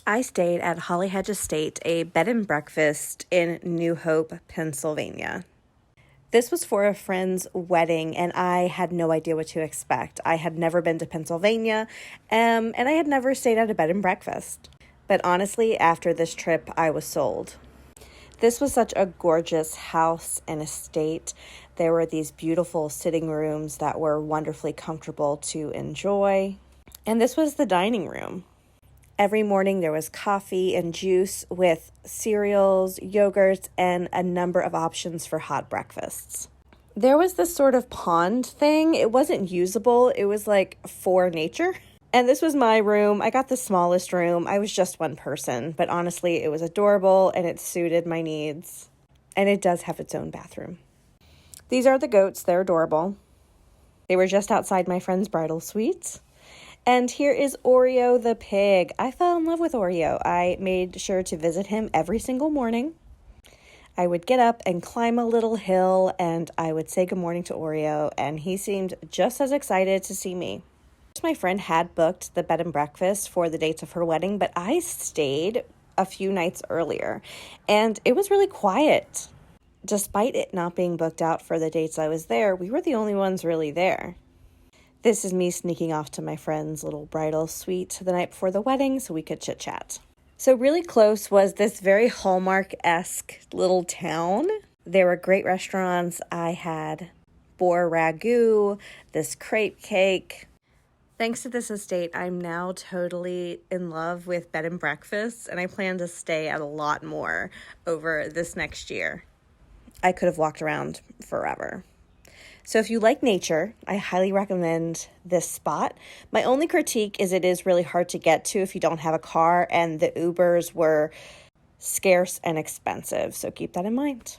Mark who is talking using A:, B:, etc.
A: I stayed at Hollyhedge Estate, a bed and breakfast in New Hope, Pennsylvania. This was for a friend's wedding, and I had no idea what to expect. I had never been to Pennsylvania, and I had never stayed at a bed and breakfast. But honestly, after this trip, I was sold. This was such a gorgeous house and estate. There were these beautiful sitting rooms that were wonderfully comfortable to enjoy. And this was the dining room. Every morning there was coffee and juice with cereals, yogurts, and a number of options for hot breakfasts. There was this sort of pond thing. It wasn't usable. It was like for nature. And this was my room. I got the smallest room. I was just one person, but honestly, it was adorable and it suited my needs. And it does have its own bathroom. These are the goats. They're adorable. They were just outside my friend's bridal suite. And here is Oreo the pig. I fell in love with Oreo. I made sure to visit him every single morning. I would get up and climb a little hill, and I would say good morning to Oreo, and he seemed just as excited to see me. My friend had booked the bed and breakfast for the dates of her wedding, but I stayed a few nights earlier, and it was really quiet. Despite it not being booked out for the dates I was there, we were the only ones really there. This is me sneaking off to my friend's little bridal suite the night before the wedding so we could chit-chat. So really close was this very Hallmark-esque little town. There were great restaurants. I had boar ragu, this crepe cake. Thanks to this estate, I'm now totally in love with bed and breakfasts, and I plan to stay at a lot more over this next year. I could have walked around forever. So if you like nature, I highly recommend this spot. My only critique is it is really hard to get to if you don't have a car, and the Ubers were scarce and expensive, so keep that in mind.